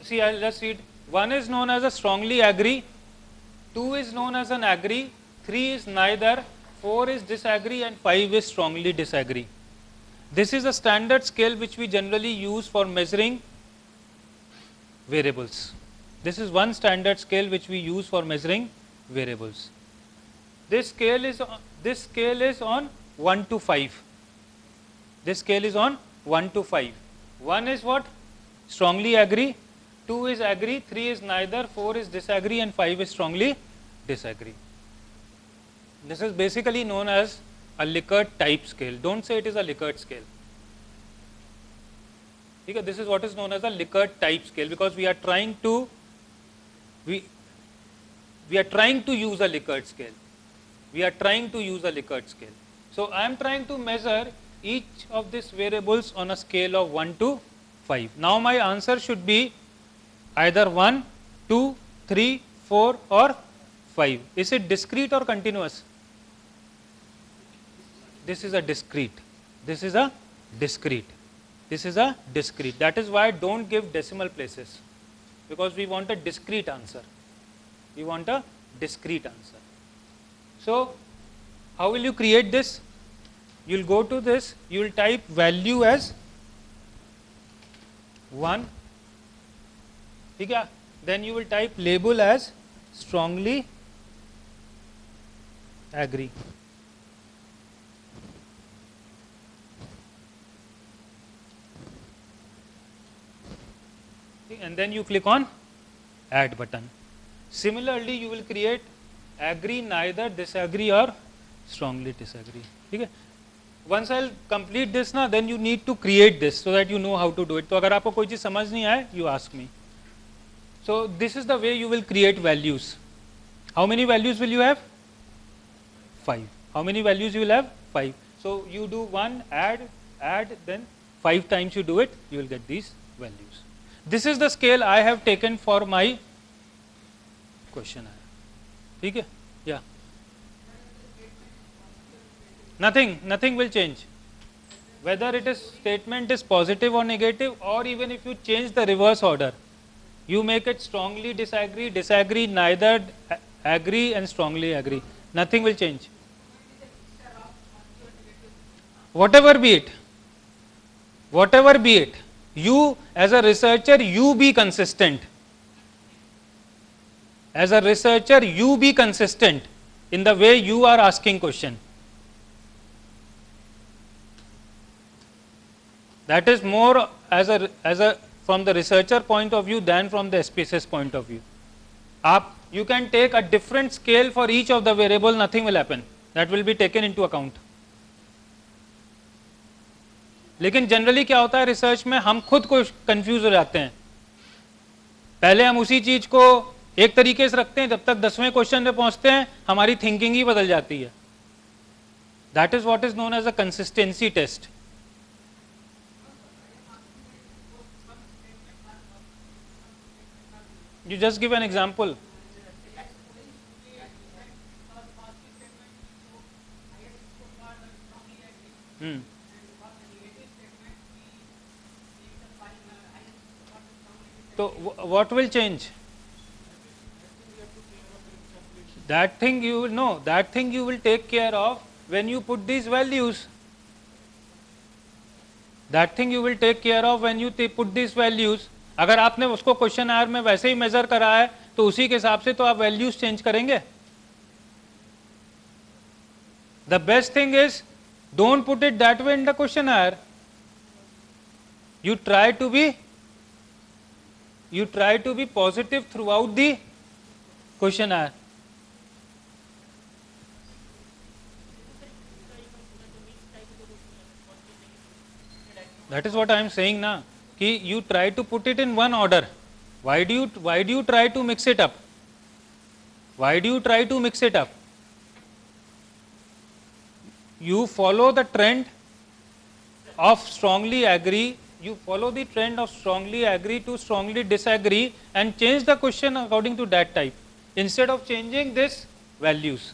See, I'll just read. 1 is known as a strongly agree, 2 is known as an agree, 3 is neither, 4 is disagree, and 5 is strongly disagree. This is a standard scale which we generally use for measuring variables. This is one standard scale which we use for measuring variables. This scale is on 1 to 5. This scale is on 1 to 5. 1 is what? Strongly agree, 2 is agree, 3 is neither, 4 is disagree, and 5 is strongly disagree. This is basically known as a Likert type scale. Don't say it is a Likert scale. Okay, this is what is known as a Likert type scale, because we are trying to use a Likert scale. We are trying to use a Likert scale. So I am trying to measure each of these variables on a scale of 1 to 5. Now my answer should be either 1, 2, 3, 4 or 5. Is it discrete or continuous? This is a discrete. This is a discrete. This is a discrete. That is why don't give decimal places, because we want a discrete answer. We want a discrete answer. So how will you create this? You will go to this, you will type value as 1. Then you will type label as strongly agree. And then you click on add button. Similarly, you will create agree, neither, disagree or strongly disagree. Okay? Once I'll complete this ना, then you need to create this so that you know how to do it. तो अगर आपको कोई चीज़ समझ नहीं आए, you ask me. So this is the way you will create values. How many values will you have? 5. How many values you will have? 5. So you do 1, add, then 5 times you do it, you will get these values. This is the scale I have taken for my questionnaire. Okay? Yeah. Nothing will change. Whether it is statement is positive or negative, or even if you change the reverse order, you make it strongly disagree, disagree, neither, agree and strongly agree. Nothing will change. Whatever be it, you as a researcher, you be consistent. As a researcher, you be consistent in the way you are asking question. That is more as a from the researcher point of view than from the SPSS point of view. You can take a different scale for each of the variable, nothing will happen. That will be taken into account. लेकिन generally क्या होता है research में, हम खुद को confuse हो जाते हैं. पहले हम उसी चीज को एक तरीके से रखते हैं, जब तक 10वें क्वेश्चन पे पहुंचते हैं हमारी थिंकिंग ही बदल जाती है. That is what is known as a consistency test. You just give an example. So what will change? That thing you will know. That thing you will take care of when you put these values. That thing you will take care of when you put these values. अगर आपने उसको question are में वैसे ही major करा है तो उसी के हिसाब से तो आप वैल्यूज चेंज करेंगे. The best thing is don't put it that way in the question are. You try to be positive throughout the question are. That is what I am saying ना, कि you try to put it in one order. Why do you try to mix it up? Why do you try to mix it up? You follow the trend of strongly agree, you follow the trend of strongly agree to strongly disagree and change the question according to that type instead of changing this values.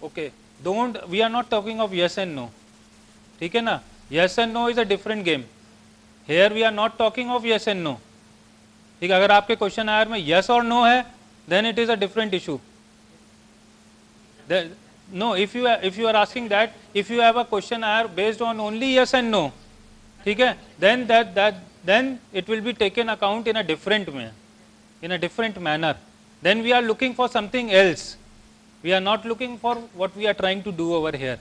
Okay, we are not talking of yes and no. ठीक है ना? Yes and no is a different game. Here we are not talking of yes and no. ठीक है, अगर आपके question आयर में yes or no है, then it is a different issue. No, if you are asking that, if you have a questionnaire based on only yes and no, ठीक है, then it will be taken account in a different manner. Then we are looking for something else. We are not looking for what we are trying to do over here.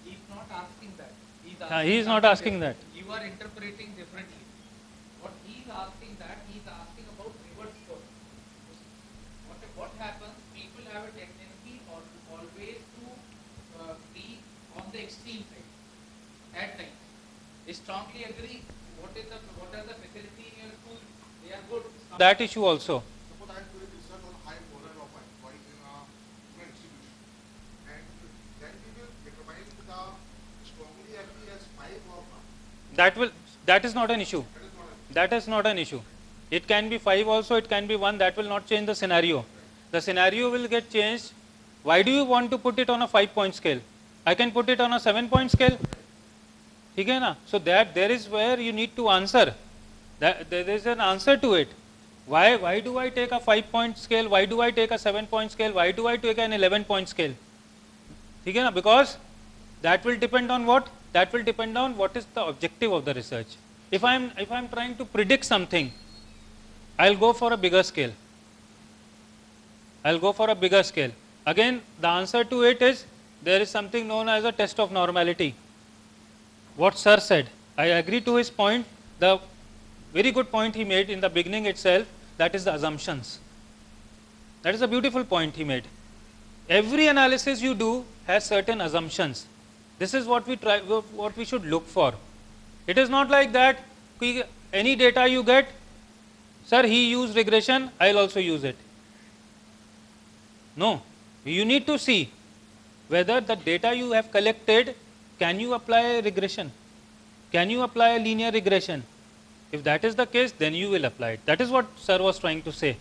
He is not asking that. He is not asking that. You are interpreting differently. What he is asking that, he is asking about reverse score. What happens, people have a tendency always to be on the extreme side at times. They strongly agree. What are the facility in your school? They are good. That issue also. Suppose I am doing research on high moral of an institution, and then we will determine the strongly agree as 5 or not. That is not an issue. That is not an issue. It can be 5 also, it can be 1. That will not change the scenario. The scenario will get changed. Why do you want to put it on a 5-point scale? I can put it on a 7-point scale. ठीक है ना? So that there is where you need to answer. There is an answer to it. Why do I take a 5-point scale? Why do I take a 7-point scale? Why do I take an 11-point scale? ठीक है ना? Because that will depend on what? That will depend on what is the objective of the research. If I am trying to predict something, I'll go for a bigger scale. Again, the answer to it is there is something known as a test of normality. What sir said, I agree to his point. The very good point he made in the beginning itself, that is the assumptions. That is a beautiful point he made. Every analysis you do has certain assumptions. This is what we should look for. It is not like that any data you get, sir, he used regression, I'll also use it. No, you need to see whether the data you have collected, can you apply a regression? Can you apply a linear regression? If that is the case, then you will apply it. That is what sir was trying to say.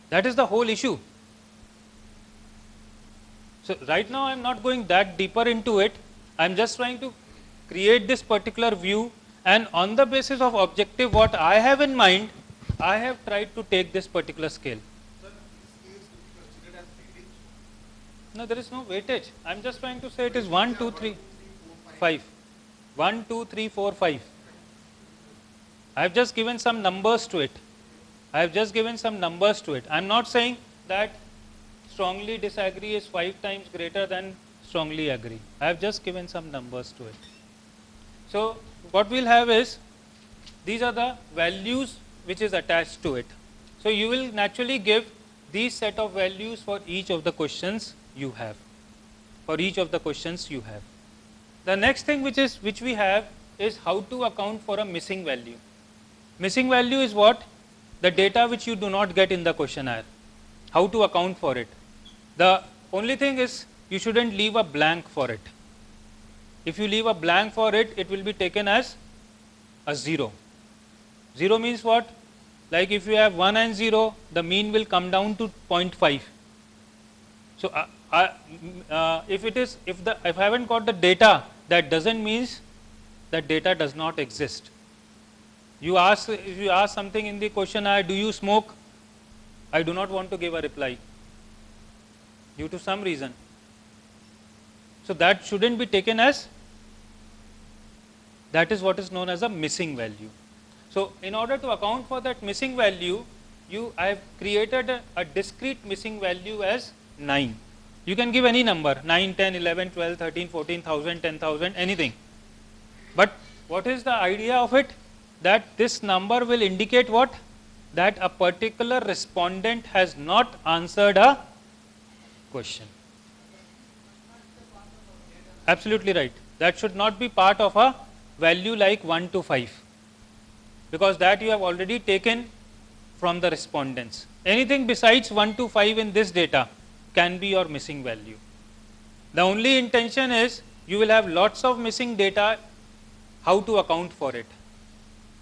That is the whole issue. So right now I am not going that deeper into it. I am just trying to create this particular view, and on the basis of objective what I have in mind, I have tried to take this particular scale. Sir, this case will be considered as weightage. No, there is no weightage. I am just trying to say it is 1, 2, 3, 5. 1, 2, 3, 4, 5. I have just given some numbers to it. I am not saying that strongly disagree is 5 times greater than strongly agree. I have just given some numbers to it. So what we will have is, these are the values which is attached to it. So you will naturally give these set of values for each of the questions you have. The next thing which we have is how to account for a missing value. Missing value is what? The data which you do not get in the questionnaire. How to account for it? The only thing is you shouldn't leave a blank for it. If you leave a blank for it, it will be taken as a 0. 0 means what? Like if you have 1 and 0, the mean will come down to 0.5. So if I haven't got the data, that doesn't mean that data does not exist. If you ask something in the questionnaire, do you smoke? I do not want to give a reply due to some reason. So that shouldn't be taken as, that is what is known as a missing value. So in order to account for that missing value, I have created a discrete missing value as 9. You can give any number, 9, 10, 11, 12, 13, 14,000, 10,000, anything. But what is the idea of it? That this number will indicate what? That a particular respondent has not answered a question. Absolutely right. That should not be part of a value like 1 to 5, because that you have already taken from the respondents. Anything besides 1 to 5 in this data can be your missing value. The only intention is you will have lots of missing data, how to account for it.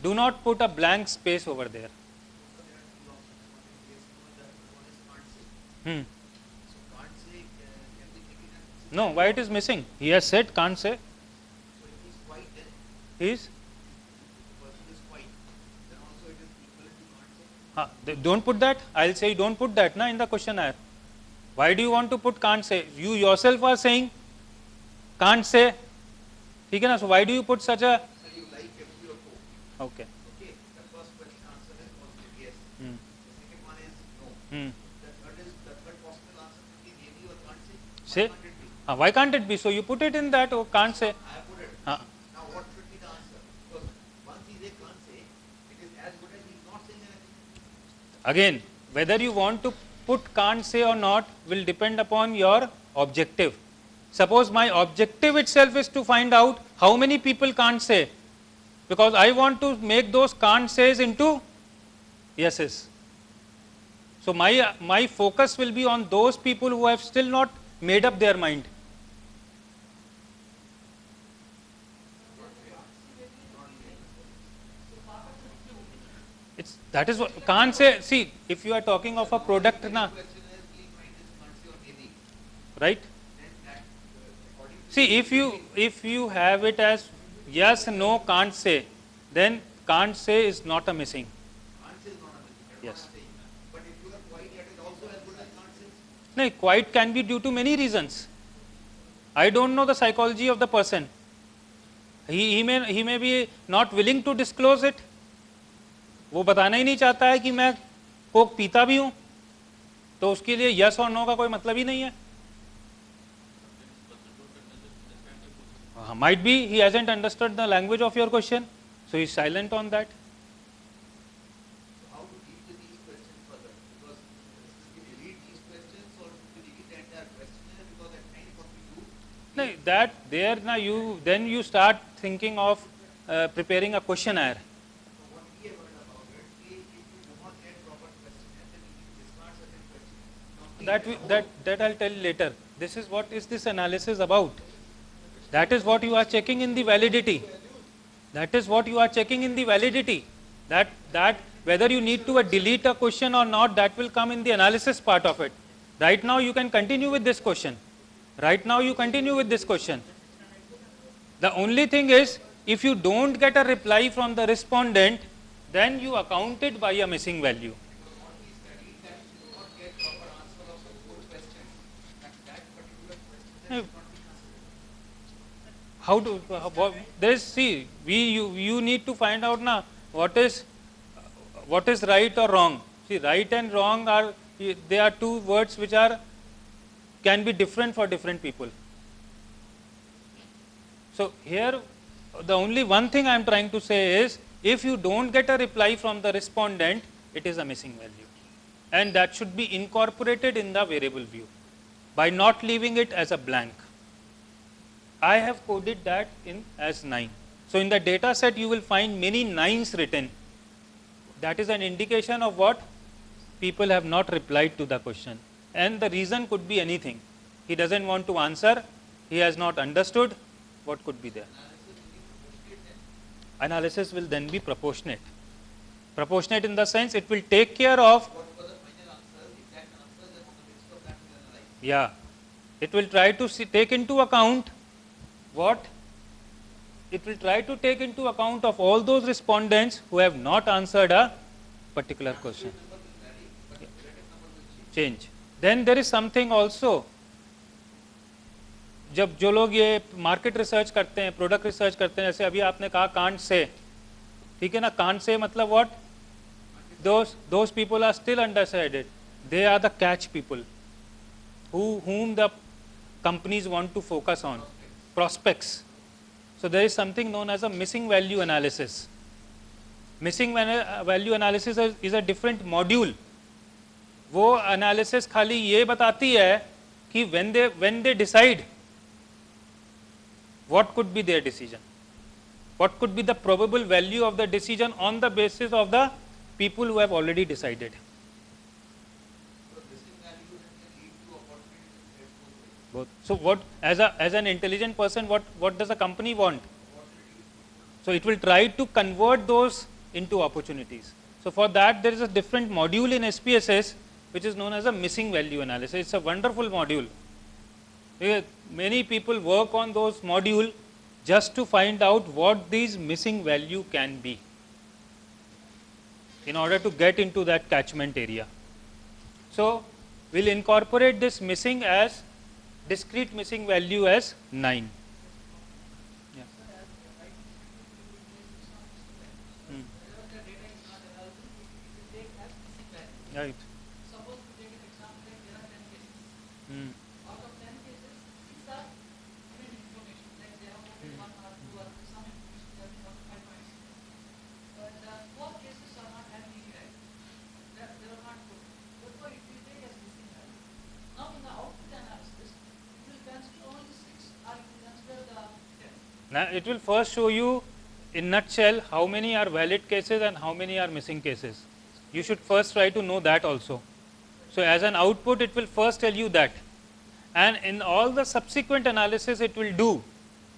Do not put a blank space over there. Hmm. So can't say can be taken as No, why it is missing? He has said can't say. so if he's white then He is. the person is white. Then also it is equivalent to can't say. Don't put that. I'll say don't put that na in the questionnaire. Why do you want to put can't say? You yourself are saying can't say. ठीक है ना? So why do you put such a? So you like every or co. Okay. Okay. The first question answer is positive yes. Hmm. The second one is no. Hmm. The third possible answer could be maybe or can't say. Say. Why can't it be? Why can't it be? So you put it in that. Oh, can't say. I have put it. हाँ. Now what should be the answer? Because once he say can't say, it is as good as he is not saying anything. Again, whether you want to put can't say or not will depend upon your objective. Suppose my objective itself is to find out how many people can't say, because I want to make those can't says into yeses. So my focus will be on those people who have still not made up their mind. That is what can't say. See, if you are talking of a product na, Question is we find this can't say or maybe. right? Then that according to See, if you have it as yes, no, can't say, then can't say is not a missing. can't say is not a missing. Yes. But if you are quite, that is also as good as can't say. No, quite can be due to many reasons. I don't know the psychology of the person. He may be not willing to disclose it. वो बताना ही नहीं चाहता है कि मैं Coke पीता भी हूँ, तो उसके लिए यस और नो का कोई मतलब ही नहीं है. Might be he hasn't understood the language of your question, so he is silent on that. So how to deal with these questions further? Because we delete these questions or we delete the entire questionnaire, because at times what we do, No, that there now you start thinking of preparing a questionnaire. so what we have heard about it, if you do not get proper questionnaire, then you can discard certain questions. That I'll tell you later. This is what is this analysis about. That is what you are checking in the validity. That is what you are checking in the validity. That whether you need to delete a question or not, that will come in the analysis part of it. Right now you can continue with this question. Right now you continue with this question. The only thing is, if you don't get a reply from the respondent, then you account it by a missing value. How do this? See, you need to find out now what is right or wrong. See, right and wrong they are two words which can be different for different people. So here the only one thing I am trying to say is, if you don't get a reply from the respondent, it is a missing value, and that should be incorporated in the variable view by not leaving it as a blank. I have coded that in as 9. So in the data set you will find many 9s written. That is an indication of what? People have not replied to the question, and the reason could be anything. He doesn't want to answer, he has not understood. What could be there? Analysis will then be proportionate. Proportionate in the sense it will take care of, yeah, it will try to take into account what? It will try to take into account of all those respondents who have not answered a particular question. Change. Then there is something also. जब जो लोग ये market research करते हैं, product research करते हैं, जैसे अभी आपने कहा कांट से, ठीक है ना, कांट से मतलब what? Those people are still undecided. They are the catch people whom the companies want to focus on, prospects. So there is something known as a missing value analysis. Missing value analysis is a different module. वो analysis खाली ये बताती है कि when they decide, what could be their decision, what could be the probable value of the decision on the basis of the people who have already decided. Both. So what, as an intelligent person, what does a company want? So it will try to convert those into opportunities. So for that there is a different module in SPSS which is known as a missing value analysis. It's a wonderful module. Many people work on those modules just to find out what these missing value can be in order to get into that catchment area. So, we will incorporate this missing as discrete missing value as 9. Yeah. Right. Suppose we take an example like there are 10 cases. Hmm. Out of 10 cases, these are given information, like they have only 1 or 2 or some information that is 5 points. But 4 cases are not having any value. They are not good. Therefore, it will take as missing value. Now, in the output analysis, you will consider only 6 or you will consider the 10. Now, it will first show you in nutshell how many are valid cases and how many are missing cases. You should first try to know that also. So, as an output it will first tell you that, and in all the subsequent analysis it will do,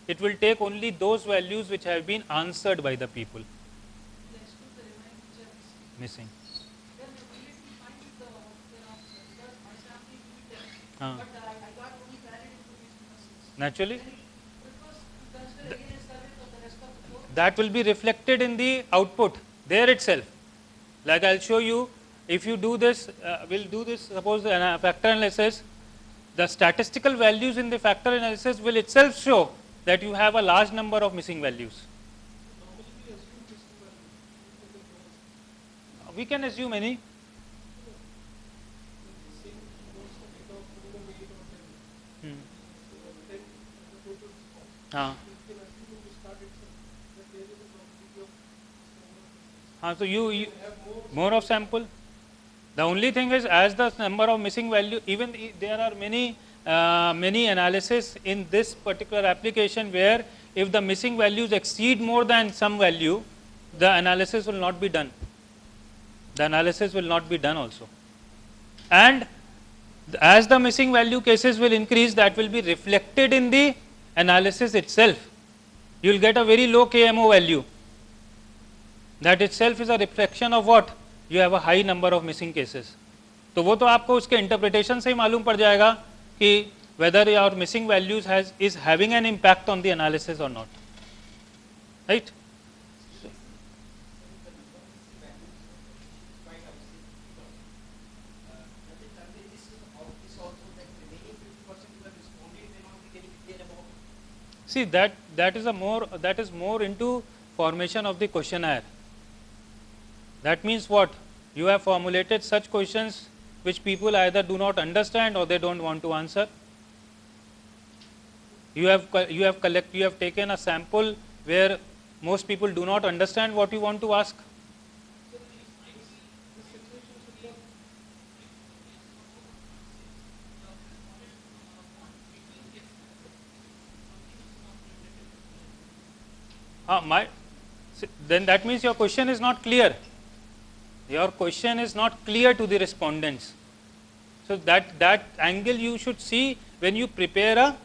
it will take only those values which have been answered by the people You will exclude the remaining which are missing. missing. Then the will it be fine with the output analysis because my sampling will be 10. Ah. But I got only valid information for 6. Naturally, Then it prefers to consider again a survey for the rest of the 4. that will be reflected in the output there itself. Like I will show you, if you do this, we will do this, suppose the factor analysis, the statistical values in the factor analysis will itself show that you have a large number of missing values. We can assume any. So you more of sample. The only thing is, as the number of missing value, even there are many many analysis in this particular application where if the missing values exceed more than some value, the analysis will not be done. The analysis will not be done also. And as the missing value cases will increase, that will be reflected in the analysis itself. You will get a very low KMO value. That itself is a reflection of what? You have a high number of missing cases. तो वो तो आपको उसके interpretation से ही मालूम पड़ जाएगा कि whether your missing values is having an impact on the analysis or not, right? See, that is more into formation of the questionnaire. That means what? You have formulated such questions which people either do not understand or they don't want to answer. You have taken a sample where most people do not understand what you want to ask. Then that means your question is not clear. Your question is not clear to the respondents. So that angle you should see when you prepare a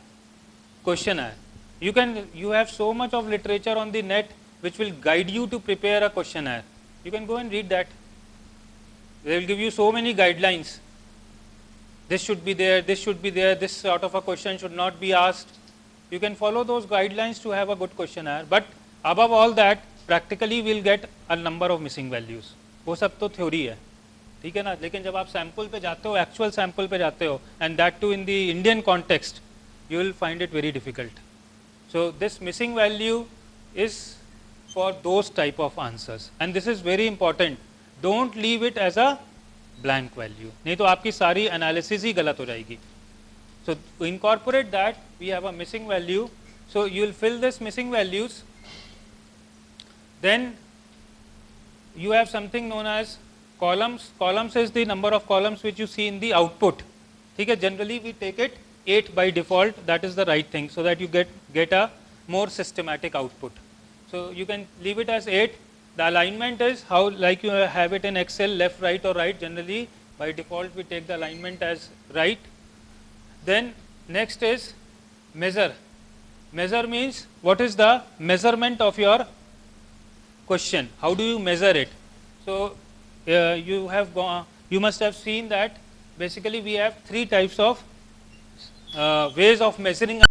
questionnaire. You have so much of literature on the net which will guide you to prepare a questionnaire. You can go and read that. They will give you so many guidelines. This should be there, this should be there, this sort of a question should not be asked. You can follow those guidelines to have a good questionnaire. But above all that, practically we will get a number of missing values. वो सब तो theory है, ठीक है ना, लेकिन जब आप सैम्पल पे जाते हो, एक्चुअल सैम्पल पे जाते हो, and that too in the Indian context, you will find it very difficult. So this missing value is for those type of answers, and this is very important. Don't leave it as a blank value, नहीं तो आपकी सारी analysis ही गलत हो जाएगी. So to incorporate that, we have a missing value. So you will fill this missing values. Then you have something known as columns. Columns is the number of columns which you see in the output. ठीक है, generally we take it 8 by default. That is the right thing, so that you get a more systematic output. So you can leave it as 8. The alignment is how, like you have it in Excel, left, right or right. Generally by default we take the alignment as right. Then next is measure. Measure means what is the measurement of your question, how do you measure it. So you must have seen that basically we have three types of ways of measuring